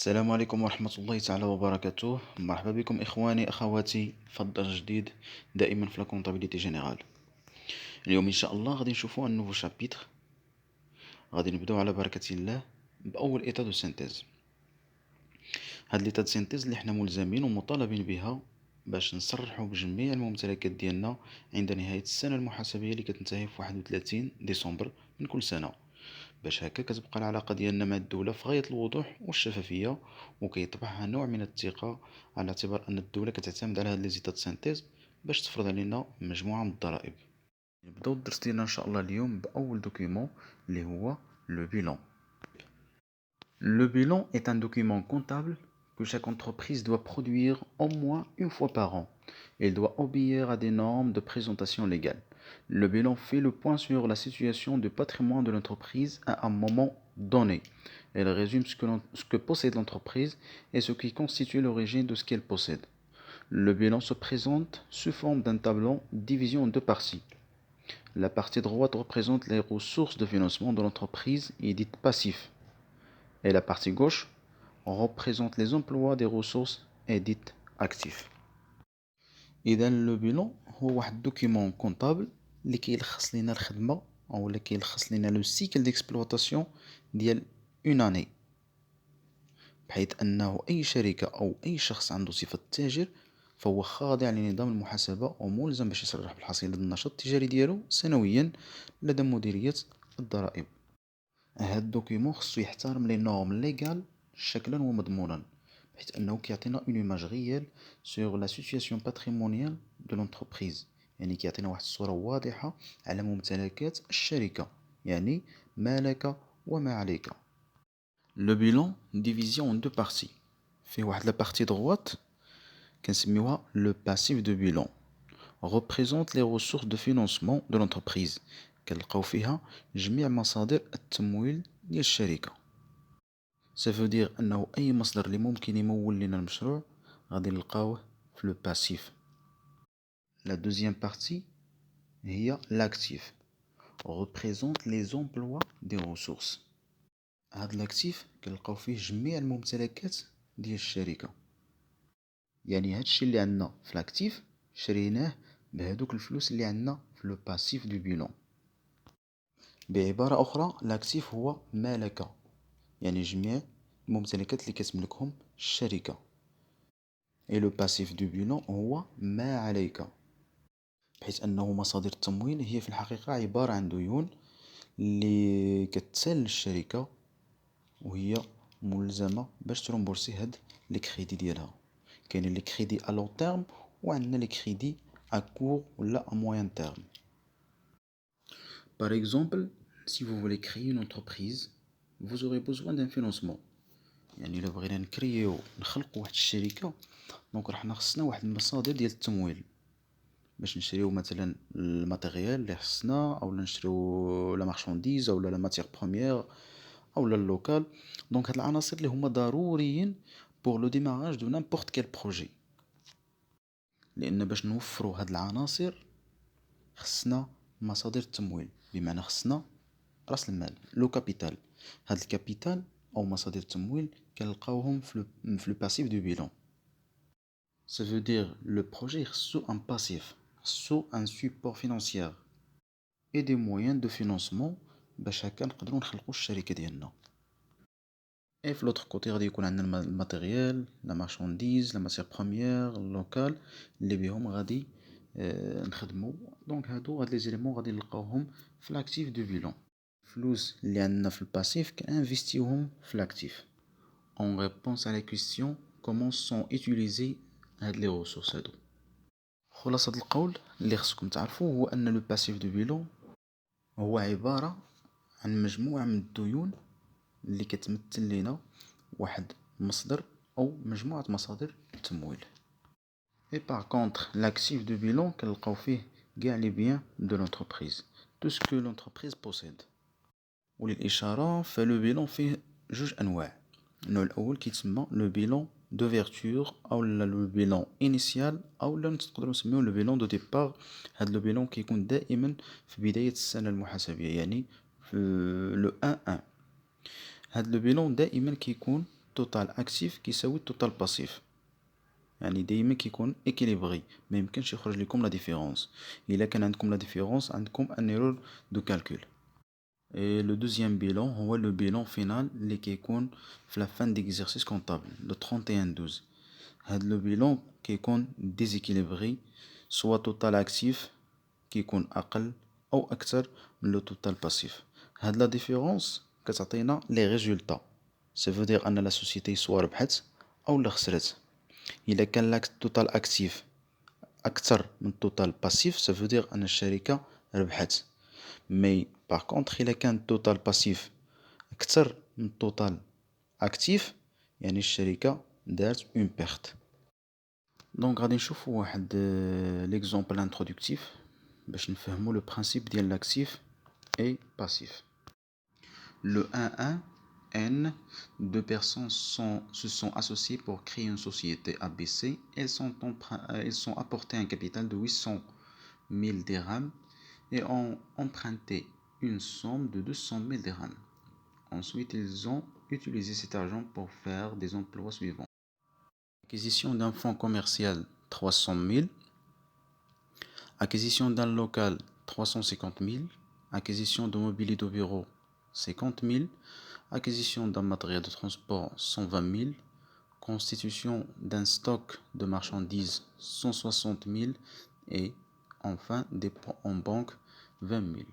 السلام عليكم ورحمة الله تعالى وبركاته. مرحبا بكم إخواني أخواتي في الدرس جديد دائما في لا كونطابيليتي جينيرال. اليوم إن شاء الله غادي نشوفوا ان نوفو شابيتر. غادي نبداو على بركة الله بأول إيتا دو سينتيز. هاد ليتا دو سينتيز اللي حنا ملزمين ومطالبين بها باش نصرحوا بجميع الممتلكات ديالنا عند نهاية السنة المحاسبية اللي كتنتهي في 31 ديسمبر من كل سنة، باش هكا كتبقى العلاقة ديالنا مع الدولة في غاية الوضوح والشفافية، وكيطبعها نوع من الثقة على اعتبار أن الدولة كتعتمد على هاد لي زيتا سانتيز باش تفرض علينا مجموعة من الضرائب. نبداو الدرس ديالنا إن شاء الله اليوم بأول دوكيمون اللي هو لو بيلون. Le bilan est un document comptable que chaque entreprise doit produire au moins une fois par an. Il doit obéir à des normes de présentation légale. Le bilan fait le point sur la situation du patrimoine de l'entreprise à un moment donné. Elle résume ce que possède l'entreprise et ce qui constitue l'origine de ce qu'elle possède. Le bilan se présente sous forme d'un tableau divisé en deux parties. La partie droite représente les ressources de financement de l'entreprise et dite passif. Et la partie gauche représente les emplois des ressources et dites actifs. إذا لو بيلون هو واحد دوكيمون كونطابل اللي كيلخص لينا الخدمة أو اللي كيلخص لينا لو سيكل ديكسبلوطاسيون ديال اون اني، بحيث أنه أي شركة أو أي شخص عنده صفة تاجر فهو خاضع لنظام المحاسبة وملزم باش يصرح بالحصيلة النشاط التجاري ديالو سنويا لدى مديرية الضرائب. هاد الدوكيمون خصو يحترم لي نورم ليغال شكلا ومضمونا، بحيث انه كيعطينا اون ايماج ريال سور لا سيتوياسيون باتريمونيال دو لونتربريز، يعني كيعطينا واحد الصورة واضحة على ممتلكات الشركة، يعني ما لك وما عليك. لو بيلون ديفيزي اون دو بارتي، فيه واحد لا بارتي دغوات كنسميوها لو باسيف دو بيلون représente les ressources de financement de l'entreprise. كنلقاو فيها جميع مصادر التمويل ديال الشركة. ça veut dire أنه أي مصدر اللي ممكن يمول لنا المشروع غادي نلقاوه في لو باسيف. La deuxième partie هي l'actif représente les emplois des ressources. هاد الاكتيف كنلقاو فيه جميع الممتلكات ديال الشركة، يعني هادشي اللي عندنا في الاكتيف شريناه بهادوك الفلوس اللي عندنا في لو باسيف دو بيلون. بعبارة أخرى لاكتيف هو مالك، يعني جميع الممتلكات اللي كتملكهم الشركة. اي لو باسيف دو بيلون هو ما عليك، بحيث أنه مصادر التمويل هي في الحقيقة عبارة عن ديون اللي كتسال الشركة وهي ملزمة باش ترومبورسي هاد لي كريدي ديالها. كاينين لي كريدي ا لون تيرم وعندنا لي كريدي ا كور ولا ا موين تيرم. Par exemple, si vous voulez créer une entreprise, vous aurez besoin d'un financement. يعني إلا بغينا نكريو نخلقو واحد الشركة، دونك راح خصنا واحد المصادر ديال التمويل باش نشريو مثلا الماتيريال اللي خصنا، اولا نشريو لا مارشانديز اولا لا ماتيير بروميير اولا اللوكال. دونك هاد العناصر اللي هما ضروريين بور لو ديماراج دو نيمبورت كيل بروجي، لان باش نوفرو هاد العناصر خصنا مصادر التمويل، بمعنى خصنا راس المال لو كابيتال. هاد الكابيتال او مصادر التمويل كنلقاوهم في لو باسيف دو بيلون. Ça veut dire le projet خصو un passif، خصو un support financier et des moyens de financement باش هكا نقدروا نخلقوا الشركة ديالنا. اي في لوتر كوتي غادي يكون عندنا الماتيريال لا مارشانديز لا ماتيير بروميير اللوكال اللي بهم غادي نخدموا. دونك هاد لي زيليمون غادي نلقاوهم في لاكتيف دو بيلون. الفلوس اللي عندنا في الباسيف كنانفيستيوهم في لاكتيف. On réponse à la question comment sont utilisées هاد لي ressources هادو. خلاصة القول اللي خصكم تعرفوه هو ان لو باسيف دو بيلون هو عبارة عن مجموعة من الديون اللي كتمثل لينا واحد مصدر او مجموعة مصادر التمويل. Et par contre, l'actif de bilan كنلقاو فيه كاع لي بيان دو لونتربريز، tout ce que l'entreprise possède. وللإشارة فلو بيلون فيه جوج أنواع. النوع الأول كيتسمى لو بيلون دوفيرتور أو لو بيلون إنيسيال أو نقدرو نسميوه لو بيلون دو ديبار. هاد لو بيلون كيكون دائما في بداية السنة المحاسبية، يعني في لو 1 1. هاد لو بيلون دائما كيكون توتال اكتيف كيساوي توتال باسيف، يعني دايما كيكون اكيليبري، ما يمكنش يخرج لكم لا ديفيرونس. الا كان عندكم لا ديفيرونس عندكم ان ايرور دو كالكول. Et le deuxième bilan هو le bilan final اللي كيكون في la fin d'exercice comptable le 31/12. هاد لو bilan كيكون déséquilibré، soit total actif كيكون أقل أو أكثر من لو total passif. هاد لا ديفيرونس كتعطينا لي ريزولتا، ça veut dire أن لا سوسيتي سوا ربحت أو لا خسرت. إلا كان total actif أكثر من total passif ça veut dire أن الشركة ربحت. مي باغ كونطخ إلا كان توتال باسيف أكثر من توتال أكتيف يعني الشركة دارت اون بيرت. دونك غادي نشوفو واحد ليكزومبل انترودكتيف باش نفهمو لو برانسيب ديال لاكتيف اي باسيف. Le 1.1 N, deux personnes se sont associées pour créer une société ABC. Elles sont apportées un capital de 800 000 dirhams et ont emprunté une somme de 200 000 dirhams. Ensuite, ils ont utilisé cet argent pour faire des emplois suivants. Acquisition d'un fonds commercial 300 000, acquisition d'un local 350 000, acquisition de mobilier de bureau 50 000, acquisition d'un matériel de transport 120 000, constitution d'un stock de marchandises 160 000 et enfin dépôt en banque 20 000.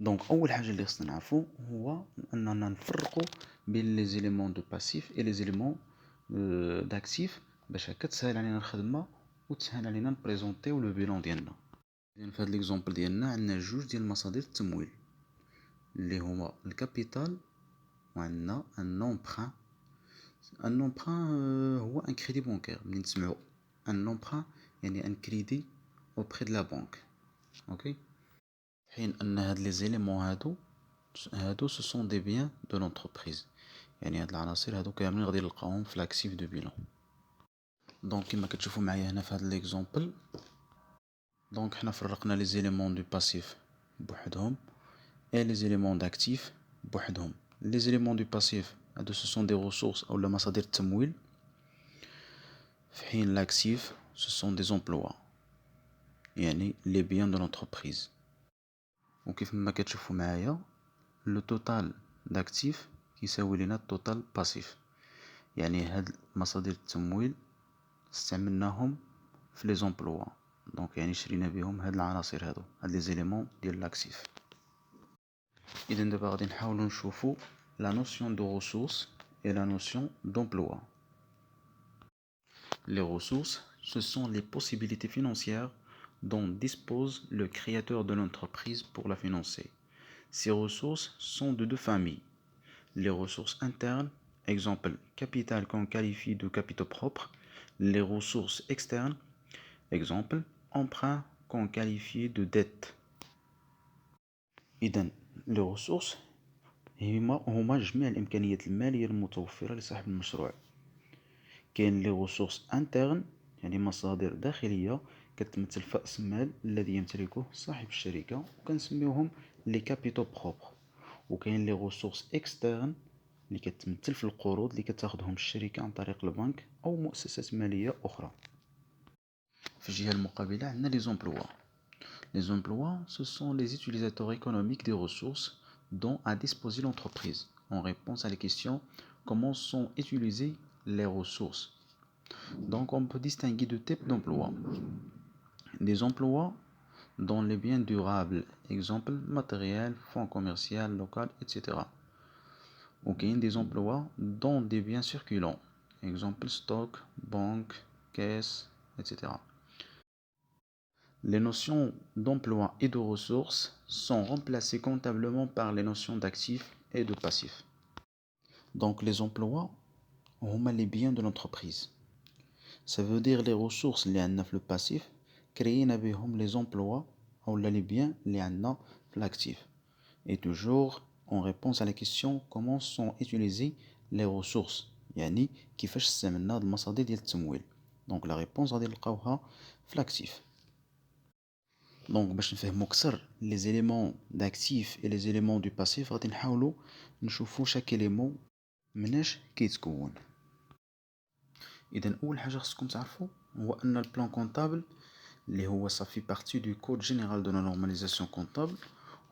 دونك اول حاجه اللي خصنا نعرفو هو اننا نفرقوا بين لي زيليمون دو باسيف اي لي زيليمون داكتيف باش هكا تسهل علينا الخدمه وتسهل علينا نبريزونطيو لو بيلون ديالنا. اذا في هذا ليكزومبل ديالنا عندنا جوج ديال مصادر التمويل اللي هما الكابيتال وعندنا ان امبران. ان امبران هو ان كريدي بانكير. منين تسمعوا ان امبران يعني ان كريدي auprès de la banque. اوكي، حين ان هاد لي زيليمون هادو سو سون دي بيان دو لونتربريز، يعني هاد العناصر هادو كاملين غادي نلقاوهم في لاكتيف دو بيلون. دونك كيما كتشوفوا معايا هنا في هاد ليكزومبل، دونك حنا فرقنا لي زيليمون دو باسيف بوحدهم اي لي زيليمون داكتيف بوحدهم. لي زيليمون دو باسيف هادو سو سون دي ريسورس اولا مصادر التمويل، في حين لاكتيف سو سون دي زومبلوا يعني لي بيان دو لونتربريز. وكيف ما كتشوفوا معايا لو توتال داكتيف كيساوي لينا التوتال باسيف، يعني هاد مصادر التمويل استعملناهم في لي زومبلوا، دونك يعني شرينا بهم هاد العناصر هادو، هاد لي زيليمون ديال لاكتيف. اذا دابا غادي نحاولوا نشوفوا لا نوسيون دو ressources et la notion d'emploi. Les ressources, ce sont les possibilités financières dont dispose le créateur de l'entreprise pour la financer. Ces ressources sont de deux familles. Les ressources internes, exemple capital qu'on qualifie de capitaux propres. Les ressources externes, exemple emprunt qu'on qualifie de dette. إذن les ressources هما جميع الإمكانيات المالية المتوفرة لصاحب المشروع. كاين لي ressources internes يعني مصادر داخلية كتمثل فأس المال الذي يمتلكه صاحب الشركة وكنسميوهم لي كابيتو بروبر. وكاين لي ressources externes اللي كتمثل في القروض اللي كتاخدهم الشركة عن طريق البنك أو مؤسسات مالية أخرى. في الجهة المقابلة عندنا لي زومبلوا. Les emplois, ce sont les utilisateurs économiques des ressources dont a disposé l'entreprise en réponse à la question comment sont utilisées les ressources. Donc on peut distinguer deux types d'emplois. Des emplois dans les biens durables, exemple matériel, fonds commercial, local, etc. Ou bien des emplois dans des biens circulants, exemple stock, banque, caisse, etc. Les notions d'emploi et de ressources sont remplacées comptablement par les notions d'actifs et de passifs. Donc les emplois, هما les biens de l'entreprise. Ça veut dire les ressources اللي عندنا في le passif كرينا بهم les emplois أو les biens اللي عندنا في l'actif. Et toujours en réponse à la question comment sont utilisées les ressources، يعني كيفاش استعملنا هاد المصادر ديال التمويل. Donc la réponse غادي نلقاوها في l'actif. دونك باش نفهمو اكثر لي زيليمون داكتيف اي لي زيليمون دو باسيف غادي نحاولو نشوفو شاك إليمون مناش كيتكون. اذا اول حاجه خصكم تعرفوا هو ان البلان كونطابل اللي هو صافي بارتي دو كود جينيرال دو لا نورماليزاسيون كونطابل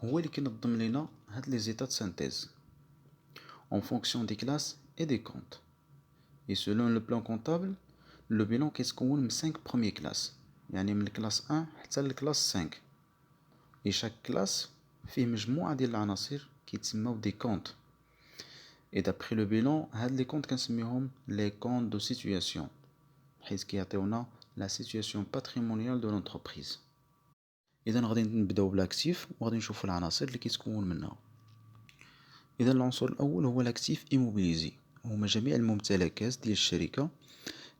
هو اللي كينظم لينا هاد لي زيتا د سانتيز en fonction des classes et des comptes. Et selon le plan comptable, le bilan كيتكون من 5 premières classes يعني من الكلاس 1 حتى الكلاس 5. et chaque classe فيه مجموعة ديال العناصر كيتسموا دي comptes. et d'après le bilan هاد لي comptes كنسميهم les comptes de situation حيث كيعطيونا la situation patrimoniale de l'entreprise. اذا غادي نبداو بالاكتيف وغادي نشوفوا العناصر اللي كيتكون منها. اذا العنصر الاول هو الاكتيف ايموبيليزي، هما جميع الممتلكات ديال الشركه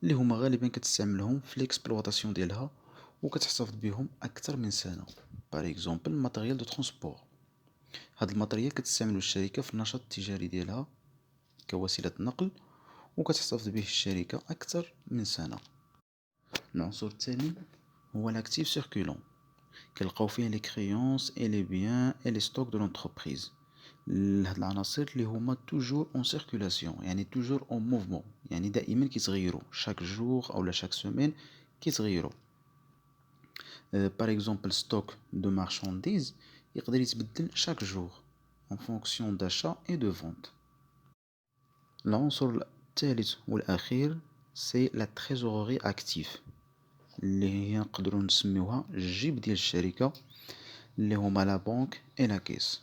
اللي هما غالبا كتستعملهم في ليكسبلوطاسيون ديالها وكتحتفظ بهم اكثر من سنه. باغ اكزومبل ماتيريال دو ترونسبور، هاد الماتريال كتستعملو الشركه في النشاط التجاري ديالها كوسيله نقل وكتحتفظ به الشركه اكثر من سنه. العنصر الثاني هو لاكتيف سيركولون، كنلقاو فيه لي كريونس اي لي بيان اي لي ستوك دو لونتربريز. هاد العناصر اللي هما توجور اون سيركولاسيون يعني توجور اون موفمون، يعني دائما كيتغيروا شاك جور او لا شاك سيمين كيتغيروا. باغ اكزومبل ستوك دو مارشانديز يقدر يتبدل شاك جور en fonction d'achat et de vente. العنصر الثالث والاخير سي لا تريزوري اكتيف اللي هي نقدروا نسميوها الجيب ديال الشركه اللي هما لا بنك اي لا كيس.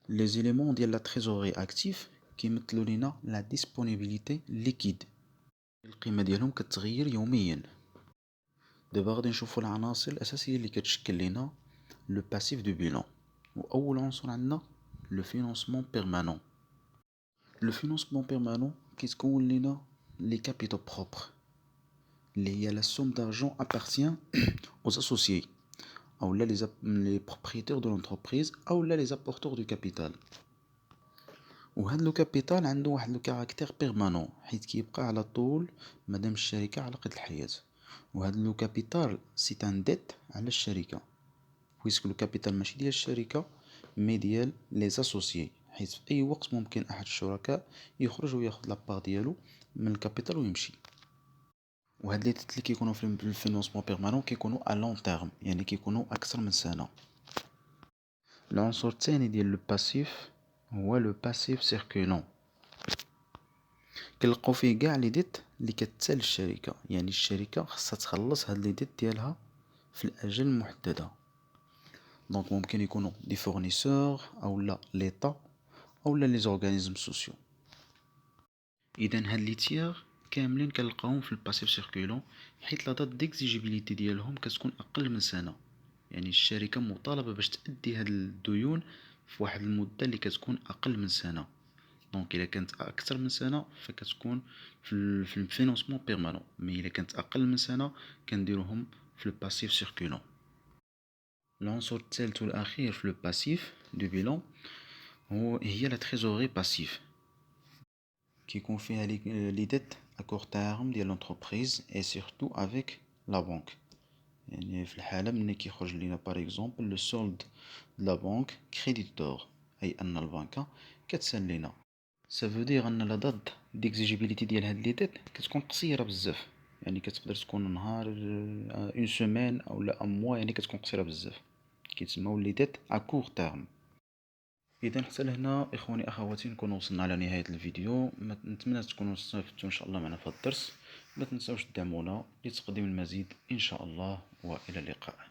لي زيليمون ديال لا تريزوري اكتيف كيمثلوا لينا لا ديسپونيبيليتي ليكيد، القيمه ديالهم كتغير يوميا. دابا غادي نشوفوا العناصر الاساسيه اللي كتشكل لينا لو باسيف دو بيلان. واول عنصر عندنا لو فينانسمون بيرمانون. لو فينانسمون بيرمانون كيتكون لينا لي كابيتال بروبر اللي هي لا سوم دارجون appartient aux associés او لا لي بروبريتير دو لونتربريز او لا لي apporteurs du capital. وهاد لو كابيتال عنده واحد لو كاركتير بيرمانون حيت كيبقى على طول مادام الشركه على قيد الحياه. وهاد لو كابيتال سي ان ديت على الشركه بويسك لو كابيتال ماشي ديال الشركه مي ديال لي اسوسيي، حيت في اي وقت ممكن احد الشركاء يخرج وياخذ لابار ديالو من الكابيتال ويمشي. وهاد لي ديت اللي كيكونوا في الفينانسمون بيرمانون كيكونوا ا لون تيرم يعني كيكونوا اكثر من سنه. العنصر الثاني ديال لو باسيف هو لو باسيف سيركولون، كنلقاو فيه كاع لي ديت اللي كتسال الشركه، يعني الشركه خاصها تخلص هاد لي ديت ديالها في الاجل المحدده. دونك ممكن يكونوا دي فورنيسور او لا ليطا او لا لي زورغانيزم سوسيو. اذا هاد لي تيير كاملين كنلقاوهم في الباسيف سيركولون حيت لا دات ديكزيجيبيليتي ديالهم كتكون اقل من سنه، يعني الشركه مطالبه باش تأدي هاد الديون في واحد المده اللي كتكون اقل من سنه. دونك الا كانت اكثر من سنه فكتكون في الفينانسمون بيرمانون، مي الا كانت اقل من سنه كنديروهم في الباسيف سيركولون. العنصر الثالث والاخير في لو باسيف دو بيلون هي لا تريزوري باسيف، كيكون فيها لي ديت ا كور تيرم ديال لونتربريز اي سورتو افيك لا بنك. يعني في الحاله ملي كيخرج لينا باغ اكزومبل لو سولد د لا بنك كريديتور، اي ان البنكه كتسال لينا. سا فو دير ان لا دات ديكزيجيبيليتي ديال هاد لي ديت كتكون قصيره بزاف، يعني كتقدر تكون نهار اون سيمين او لا ان موا، يعني كتكون قصيره بزاف كيتسموا لي ديت ا كور تيرم. اذا حتى لهنا اخواني اخواتي نكون وصلنا على نهايه الفيديو. نتمنى تكونوا استفدتوا ان شاء الله معنا في هذا الدرس. ما تنساوش تدعمونا لتقديم المزيد ان شاء الله، والى اللقاء.